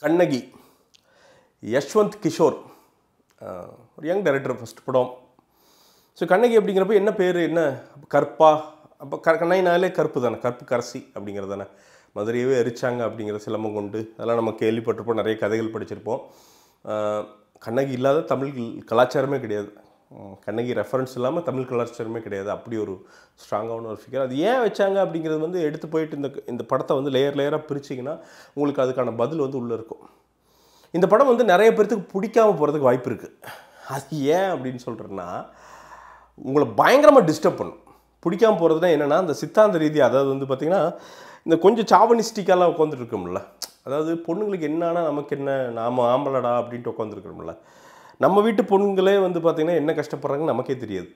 கண்ணகி யஷ்வந்த் கிஷோர் ஒரு young director first படம். So Kannagi அப்படிங்கிறப்ப என்ன பேர், என்ன கற்பா, அப்போ கண்ணைனாலே கற்பு தானே, கற்பு கரசி அப்படிங்கிறது தானே. மதுரையவே எரிச்சாங்க அப்படிங்கிற சிலம்பம் கொண்டு அதெல்லாம் நம்ம கேள்விப்பட்டிருப்போம், நிறைய கதைகள் படிச்சிருப்போம். கண்ணகி இல்லாத தமிழ் கலாச்சாரமே கிடையாது, கண்ணகி ரெஃபரன்ஸ் இல்லாமல் தமிழ் கலாச்சாரமே கிடையாது. அப்படி ஒரு ஸ்ட்ராங்கான ஒரு ஃபிகர். அது ஏன் வச்சாங்க அப்படிங்கிறது வந்து எடுத்து போயிட்டு இந்த படத்தை வந்து லேயராக பிரிச்சிங்கன்னா உங்களுக்கு அதுக்கான பதில் வந்து உள்ளே இருக்கும். இந்த படம் வந்து நிறைய பேர்த்துக்கு பிடிக்காமல் போகிறதுக்கு வாய்ப்பு இருக்குது. அது ஏன் அப்படின்னு சொல்கிறேன்னா, உங்களை பயங்கரமாக டிஸ்டர்ப் பண்ணும். பிடிக்காமல் போகிறதுனா என்னென்னா, அந்த சித்தாந்த ரீதியாக, அதாவது வந்து பார்த்திங்கன்னா இந்த கொஞ்சம் சாவனிஸ்டிக்காலாம் உட்காந்துட்டு இருக்கோம்ல, அதாவது பொண்ணுங்களுக்கு என்னன்னா நமக்கு என்ன, நாம் ஆம்பளடா அப்படின்ட்டு உட்காந்துருக்கோம்ல. நம்ம வீட்டு பொண்ணுங்களே வந்து பார்த்திங்கன்னா என்ன கஷ்டப்படுறாங்கன்னு நமக்கே தெரியாது.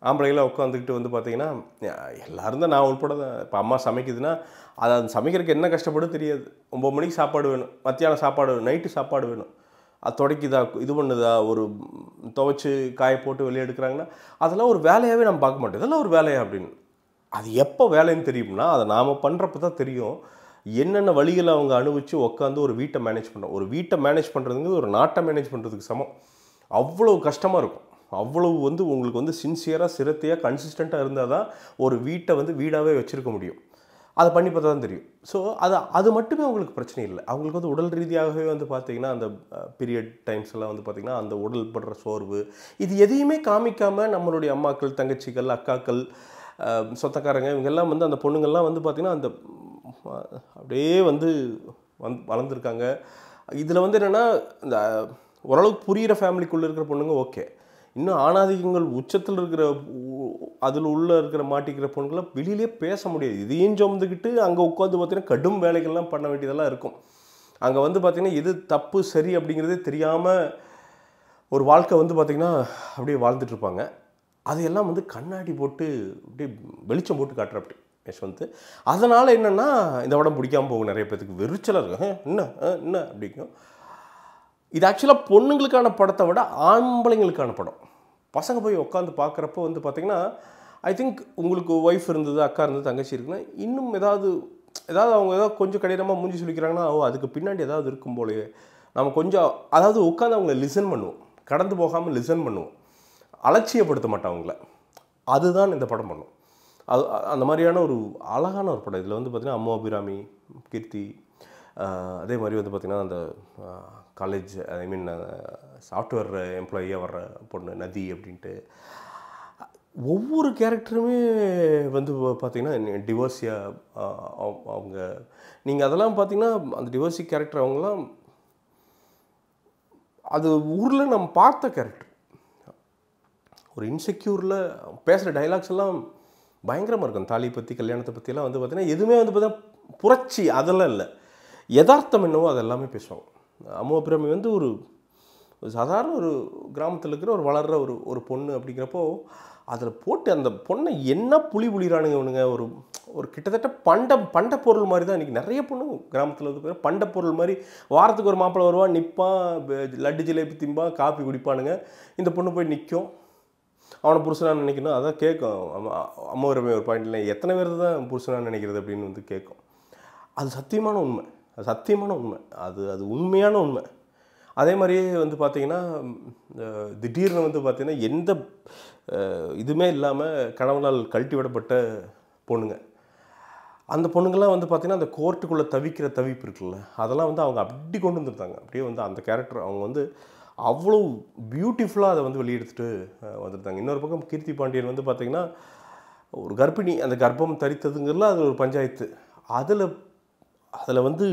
ஆம்பளைகளாக உட்காந்துக்கிட்டு வந்து பார்த்திங்கன்னா எல்லோரும் தான், நான் உள்பட தான். இப்போ அம்மா சமைக்குதுன்னா அது சமைக்கிறதுக்கு என்ன கஷ்டப்படும் தெரியாது. 9 மணிக்கு சாப்பாடு வேணும், மத்தியானம் சாப்பாடு வேணும், நைட்டு சாப்பாடு வேணும். அது துடைக்குதா, இது பண்ணுதா, ஒரு துவைச்சி காய போட்டு வெளியே எடுக்கிறாங்கன்னா அதெல்லாம் ஒரு வேலையாகவே நம்ம பார்க்க மாட்டோம். இதெல்லாம் ஒரு வேலையா அப்படின்னு. அது எப்போ வேலைன்னு தெரியும்னா, அதை நாம் பண்ணுறப்ப தான் தெரியும் என்னென்ன வழிகளை அவங்க அனுபவித்து உட்காந்து ஒரு வீட்டை மேனேஜ் பண்ணுறோம். ஒரு வீட்டை மேனேஜ் பண்ணுறதுங்கிறது ஒரு நாட்டை மேனேஜ் பண்ணுறதுக்கு சமம். அவ்வளோ கஷ்டமாக இருக்கும். அவ்வளவு வந்து உங்களுக்கு வந்து சின்சியராக சிரத்தையாக கன்சிஸ்டண்ட்டாக இருந்தால் தான் ஒரு வீட்டை வந்து வீடாகவே வச்சுருக்க முடியும். அதை பண்ணி பார்த்தா தான் தெரியும். ஸோ அது மட்டுமே அவங்களுக்கு பிரச்சனை இல்லை. அவங்களுக்கு வந்து உடல் ரீதியாகவே வந்து பார்த்திங்கன்னா அந்த பீரியட் டைம்ஸ் எல்லாம் வந்து பார்த்திங்கன்னா அந்த உடல் படுற சோர்வு, இது எதையுமே காமிக்காமல் நம்மளுடைய அம்மாக்கள், தங்கச்சிகள், அக்காக்கள், சொந்தக்காரங்க இவங்கெல்லாம் வந்து அந்த பொண்ணுங்கள்லாம் வந்து பார்த்திங்கன்னா அந்த அப்படியே வந்து வளர்ந்துருக்காங்க. இதில் வந்து என்னென்னா, இந்த ஓரளவுக்கு புரிகிற ஃபேமிலிக்குள்ளே இருக்கிற பொண்ணுங்க ஓகே. இன்னும் ஆணாதிக்கங்கள் உச்சத்தில் இருக்கிற, அதில் உள்ளே இருக்கிற மாட்டிக்கிற பொண்ணுங்களாம் வெளியிலே பேச முடியாது. இதையும் சுமந்துக்கிட்டு அங்கே உட்காந்து பார்த்திங்கன்னா கடும் வேலைகள்லாம் பண்ண வேண்டியதெல்லாம் இருக்கும். அங்கே வந்து பார்த்திங்கன்னா எது தப்பு சரி அப்படிங்கிறதே தெரியாமல் ஒரு வாழ்க்கை வந்து பார்த்திங்கன்னா அப்படியே வாழ்ந்துட்டுருப்பாங்க. அதையெல்லாம் வந்து கண்ணாடி போட்டு அப்படியே வெளிச்சம் போட்டு காட்டுற அப்படி யஷ்வந்த். அதனால் என்னென்னா இந்த படம் பிடிக்காமல் போகும். நிறைய பேருக்கு வெறிச்சலாக இருக்கும், என்ன அப்படிங்கும். இது ஆக்சுவலாக பொண்ணுங்களுக்கான படத்தை விட ஆம்பளைங்களுக்கான படம். பசங்க போய் உட்காந்து பார்க்குறப்போ வந்து பார்த்திங்கன்னா, ஐ திங்க் உங்களுக்கு ஒய்ஃப் இருந்தது, அக்கா இருந்தது, தங்கச்சி இருக்குன்னா இன்னும் ஏதாவது அவங்க ஏதாவது கொஞ்சம் கடினமாக மூஞ்சி சொல்லிக்கிறாங்கன்னா, அதுக்கு பின்னாடி ஏதாவது இருக்கும் போலயே நம்ம கொஞ்சம், அதாவது உட்காந்து அவங்கள லிசன் பண்ணுவோம், கடந்து போகாமல் லிசன் பண்ணுவோம், அலட்சியப்படுத்த மாட்டோம் அவங்கள. அதுதான் இந்த படம் பண்ணும். அது அந்த மாதிரியான ஒரு அழகான ஒரு படம். இதில் வந்து பார்த்திங்கன்னா அம்மா அபிராமி, கீர்த்தி, அதே மாதிரி வந்து பார்த்திங்கன்னா அந்த காலேஜ், ஐ மீன் சாஃப்ட்வேர் எம்ப்ளாயியாக வர்ற பொண்ணு நதி அப்படின்ட்டு, ஒவ்வொரு கேரக்டருமே வந்து பார்த்திங்கன்னா டிவோர்ஸியாக அவங்க, நீங்கள் அதெல்லாம் பார்த்திங்கன்னா அந்த டிவோர்ஸி கேரக்டர் அவங்களாம் அது ஊரில் நம்ம பார்த்த கேரக்டர். ஒரு இன்செக்யூரில் பேசுகிற டைலாக்ஸ் எல்லாம் பயங்கரமாக இருக்கும். தாலி பற்றி, கல்யாணத்தை பற்றியெல்லாம் வந்து பார்த்திங்கன்னா எதுவுமே வந்து பார்த்தீங்கன்னா புரட்சி அதெல்லாம் இல்லை, யதார்த்தம் என்னவோ அதெல்லாமே பேசுவாங்க. அம்மா அபிராமி வந்து ஒரு சாதாரண ஒரு கிராமத்தில் இருக்கிற ஒரு வளர்கிற ஒரு பொண்ணு அப்படிங்கிறப்போ அதில் போட்டு அந்த பொண்ணை என்ன புலிறானுங்க இவனுங்க. ஒரு கிட்டத்தட்ட பண்ட பொருள் மாதிரி தான் இன்றைக்கி நிறைய பொண்ணு கிராமத்தில் வந்து பண்ட பொருள் மாதிரி. வாரத்துக்கு ஒரு மாப்பிள்ளை வருவான், நிற்பான், லட்டு ஜிலேபி திம்பான், காப்பி குடிப்பானுங்க. இந்த பொண்ணு போய் நிற்கும், அவனை புருஷனாக நினைக்கணும். அதான் கேட்கும் அம்மா ஒரு பாயிண்ட்ல, எத்தனை பேர் தான் புருஷனாக நினைக்கிறது அப்படின்னு வந்து கேட்கும். அது சத்தியமான உண்மை, அது உண்மையான உண்மை. அதே மாதிரியே வந்து பார்த்திங்கன்னா திடீர்னு வந்து பார்த்திங்கன்னா எந்த இதுவுமே இல்லாமல் கணவனால் கழட்டி விடப்பட்ட பொண்ணுங்க, அந்த பொண்ணுங்கள்லாம் வந்து பார்த்திங்கன்னா அந்த கோர்ட்டுக்குள்ளே தவிக்கிற தவிப்பு இருக்குல்ல, அதெல்லாம் வந்து அவங்க அப்படி கொண்டு வந்துருந்தாங்க. அப்படியே வந்து அந்த கேரக்டர் அவங்க வந்து அவ்வளோ பியூட்டிஃபுல்லாக அதை வந்து வெளியெடுத்துட்டு வந்துருந்தாங்க. இன்னொரு பக்கம் கீர்த்தி பாண்டியன் வந்து பார்த்திங்கன்னா ஒரு கர்ப்பிணி, அந்த கர்ப்பம் தரித்ததுங்கிறதுல அது ஒரு பஞ்சாயத்து. அதில் வந்து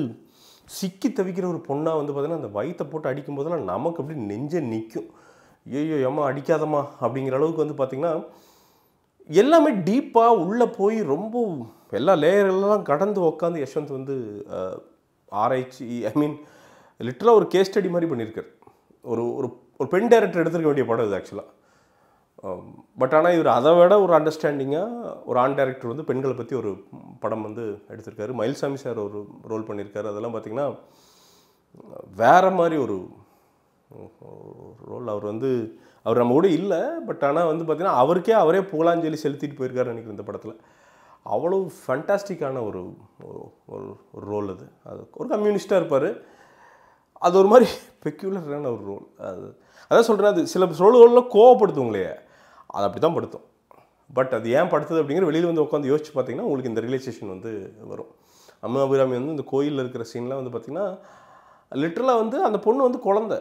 சிக்கி தவிக்கிற ஒரு பொண்ணாக வந்து பார்த்திங்கன்னா அந்த வயிற்றை போட்டு அடிக்கும் போதெல்லாம் நமக்கு அப்படி நெஞ்சே நிற்கும். ஐயோ ஏம்மா அடிக்காதம்மா அப்படிங்கிற அளவுக்கு வந்து பார்த்திங்கன்னா எல்லாமே டீப்பாக உள்ளே போய் ரொம்ப எல்லா லேயர்களெல்லாம் கடந்து உட்காந்து யஷ்வந்த் வந்து ஆராய்ச்சி, ஐ மீன் லிட்டராக ஒரு கேஸ் ஸ்டடி மாதிரி பண்ணியிருக்கார். ஒரு ஒரு பெண் டைரக்டர் எடுத்துருக்க வேண்டிய படம் இது ஆக்சுவலாக. பட் ஆனால் இவர் அதை விட ஒரு அண்டர்ஸ்டாண்டிங்காக ஒரு ஆண் டைரக்டர் வந்து பெண்களை பற்றி ஒரு படம் வந்து எடுத்திருக்காரு. மயில்சாமி சார் ஒரு ரோல் பண்ணியிருக்காரு. அதெல்லாம் பார்த்திங்கன்னா வேறு மாதிரி ஒரு ரோல். அவர் நம்ம கூட இல்லை, பட் ஆனால் வந்து பார்த்திங்கன்னா அவரே புகழாஞ்சலி செலுத்திட்டு போயிருக்காரு நினைக்கிறேன் இந்த படத்தில். அவ்வளோ ஃபண்டாஸ்டிக்கான ஒரு ரோல் அது. ஒரு கம்யூனிஸ்டாக இருப்பார், அது ஒரு மாதிரி பெக்யூலரான ஒரு ரோல். அதான் சொல்கிறேன், அது சில ரோல்களில் கோவப்படுத்துவங்களே, அது அப்படி தான் படுத்தும். பட் அது ஏன் படுத்துது அப்படிங்கிற வெளியில் வந்து உட்காந்து யோசிச்சு பார்த்தீங்கன்னா உங்களுக்கு இந்த ரியலைசேஷன் வந்து வரும். அம்மா அபிராமி வந்து இந்த கோயிலில் இருக்கிற சீன்லாம் வந்து பார்த்திங்கன்னா லிட்ரலாக வந்து அந்த பொண்ணு வந்து குழந்தை,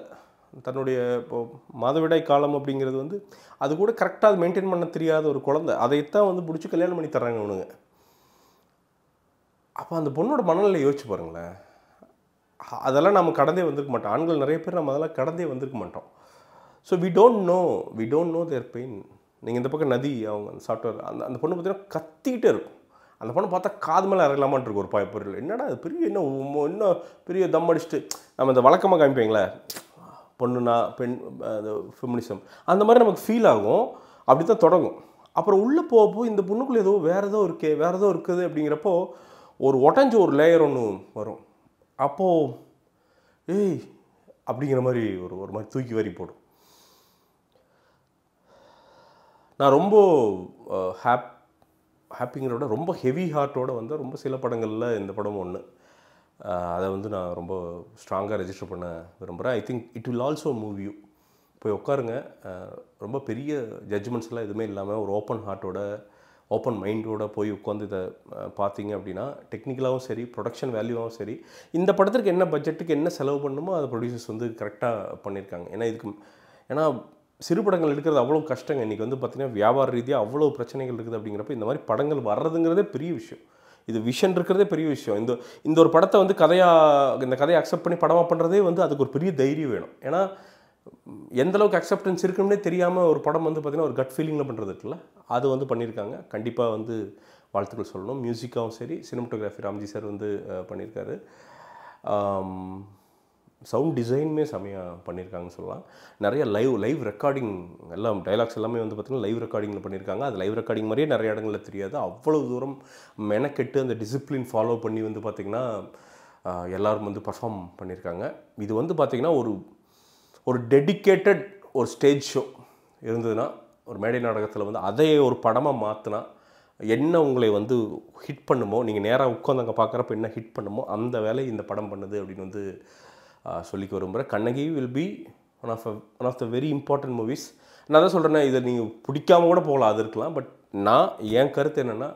தன்னுடைய இப்போது மாதவிடாய் காலம் அப்படிங்கிறது வந்து அது கூட கரெக்டாக அது மெயின்டைன் பண்ண தெரியாத ஒரு குழந்தை, அதைத்தான் வந்து பிடிச்சி கல்யாணம் பண்ணி தர்றாங்க அவனுங்க. அப்போ அந்த பொண்ணோட மனநிலை யோசிச்சு பாருங்களேன். அதெல்லாம் நம்ம கடந்தே வந்திருக்க மாட்டோம். ஆண்கள் நிறைய பேர் நம்ம அதெல்லாம் கடந்தே வந்திருக்க மாட்டோம். So we don't know their pain. நீங்கள் இந்த பக்கம் நதி அவங்க சாஃப்ட்வேர் அந்த பொண்ணு பார்த்தீங்கன்னா கத்திக்கிட்டே இருக்கும். அந்த பொண்ணை பார்த்தா காது மேலே இறங்கலாமான் இருக்கும் ஒரு பொருள். என்னடா அது பெரிய இன்னும் பெரிய தம் அடிச்சுட்டு நம்ம இந்த வழக்கமாக காமிப்பீங்களே பொண்ணுனா பெண் அது ஃபெமினிசம் அந்த மாதிரி நமக்கு ஃபீல் ஆகும். அப்படி தான் தொடங்கும். அப்புறம் உள்ளே போகப்போ இந்த பொண்ணுக்குள்ளே வேறு ஏதோ இருக்குது அப்படிங்கிறப்போ ஒரு உடஞ்ச ஒரு லேயர் ஒன்று வரும். அப்போது ஏய் அப்படிங்கிற மாதிரி ஒரு மாதிரி தூக்கி வாரி போடும். நான் ரொம்ப ஹாப்பிங்கிற விட ரொம்ப ஹெவி ஹார்ட்டோடு வந்து ரொம்ப சில படங்களில் இந்த படம் ஒன்று. அதை வந்து நான் ரொம்ப ஸ்ட்ராங்காக ரெஜிஸ்டர் பண்ண விரும்புகிறேன். I think it will also move you. போய் உட்காருங்க. ரொம்ப பெரிய ஜட்ஜ்மெண்ட்ஸ்லாம் எதுவுமே இல்லாமல் ஒரு ஓப்பன் ஹார்ட்டோட ஓப்பன் மைண்டோடு போய் உட்காந்து இதை பார்த்தீங்க அப்படின்னா டெக்னிக்கலாகவும் சரி ப்ரொடக்ஷன் வேல்யூவாகவும் சரி இந்த படத்துக்கு என்ன பட்ஜெட்டுக்கு என்ன செலவு பண்ணணுமோ அதை ப்ரொடியூசர்ஸ் வந்து கரெக்டாக பண்ணியிருக்காங்க. ஏன்னா சிறு படங்கள் எடுக்கிறது அவ்வளோ கஷ்டங்க. இன்றைக்கி வந்து பார்த்திங்கன்னா வியாபார ரீதியாக அவ்வளோ பிரச்சனைகள் இருக்குது. அப்படிங்கிறப்ப இந்த மாதிரி படங்கள் வர்றதுங்கிறதே பெரிய விஷயம். இது விஷன் இருக்கிறதே பெரிய விஷயம். இந்த ஒரு படத்தை வந்து இந்த கதையை அக்செப்ட் பண்ணி படமாக பண்ணுறதே வந்து அதுக்கு ஒரு பெரிய தைரியம் வேணும். ஏன்னா எந்தளவுக்கு அக்செப்டன்ஸ் இருக்குன்னே தெரியாமல் ஒரு படம் வந்து பார்த்திங்கன்னா ஒரு கட் ஃபீலிங்கில் பண்ணுறது இருக்குல்ல, அது வந்து பண்ணியிருக்காங்க. கண்டிப்பாக வந்து வாழ்த்துக்கள் சொல்லணும். மியூசிக்காகவும் சரி, சினிமட்டோகிராஃபி ராம்ஜி சார் வந்து பண்ணியிருக்காரு. சவுண்ட் டிசைனுமே செமையாக பண்ணியிருக்காங்கன்னு சொல்லலாம். நிறைய லைவ் ரெக்கார்டிங் எல்லாம் டைலாக்ஸ் எல்லாமே வந்து பார்த்திங்கன்னா லைவ் ரெக்கார்டிங்கில் பண்ணியிருக்காங்க. அது லைவ் ரெக்கார்டிங் மாதிரியே நிறைய இடங்களில் தெரியாது. அவ்வளோ தூரம் மெனக்கெட்டு அந்த டிசிப்ளின் ஃபாலோ பண்ணி வந்து பார்த்திங்கன்னா எல்லோரும் வந்து பர்ஃபார்ம் பண்ணியிருக்காங்க. இது வந்து பார்த்திங்கன்னா ஒரு டெடிக்கேட்டட் ஒரு ஸ்டேஜ் ஷோ இருந்ததுன்னா ஒரு மேடை நாடகத்தில் வந்து அதை ஒரு படமாக மாற்றினா என்ன உங்களை வந்து ஹிட் பண்ணுமோ, நீங்கள் நேராக உட்காந்து அங்கே பார்க்குறப்ப என்ன ஹிட் பண்ணுமோ அந்த வேலையை இந்த படம் பண்ணுது அப்படின்னு வந்து சொல்லிக்க விரும்புகிறேன். Kannagi will be one of the very important movies. நான் தான் சொல்கிறேன்னா இதை நீங்கள் பிடிக்காம கூட போகலாம், அது இருக்கலாம். பட் என் கருத்து என்னென்னா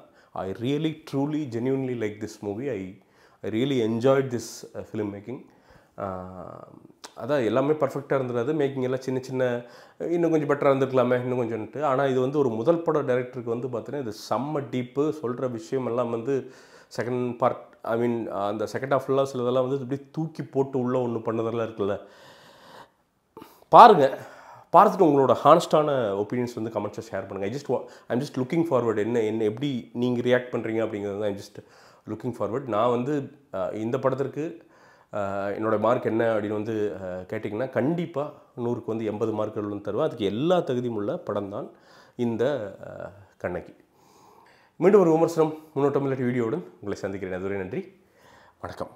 I really truly genuinely like this movie. I really enjoyed this film making. அதான் எல்லாமே பர்ஃபெக்டாக இருந்துடாது. மேக்கிங் எல்லாம் சின்ன இன்னும் கொஞ்சம் பெட்டராக இருந்திருக்கலாமே இன்னும் கொஞ்சம்ட்டு. ஆனால் இது வந்து ஒரு முதல் பட டைரக்டருக்கு வந்து பார்த்தீங்கன்னா இது செம்ம டீப்பு. சொல்கிற விஷயம் எல்லாம் வந்து செகண்ட் பார்ட் அந்த செகண்ட் ஹாஃப்லாம் சிலதெல்லாம் வந்து இப்படி தூக்கி போட்டு உள்ளே ஒன்று பண்ணதெல்லாம் இருக்குல்ல. பாருங்கள், பார்த்துட்டு உங்களோட ஹானஸ்டான ஒப்பீனியன்ஸ் வந்து கமெண்ட்ஸை ஷேர் பண்ணுங்கள். I'm just looking forward. என்ன எப்படி நீங்கள் ரியாக்ட் பண்ணுறீங்க அப்படிங்கிறது தான் ஐம் ஜஸ்ட் லுக்கிங் ஃபார்வர்ட். நான் வந்து இந்த படத்திற்கு என்னோடய மார்க் என்ன அப்படின்னு வந்து கேட்டிங்கன்னா கண்டிப்பாக 100க்கு வந்து 80 மார்க்குகள் வந்து தருவேன். அதுக்கு எல்லா தகுதியும் உள்ள படம் தான் இந்த கண்ணகி. மீண்டும் ஒரு விமர்சனம் முன்னோட்டம் இல்லாட்டி வீடியோவுடன் உங்களை சந்திக்கிறேன். அதுவரை நன்றி, வணக்கம்.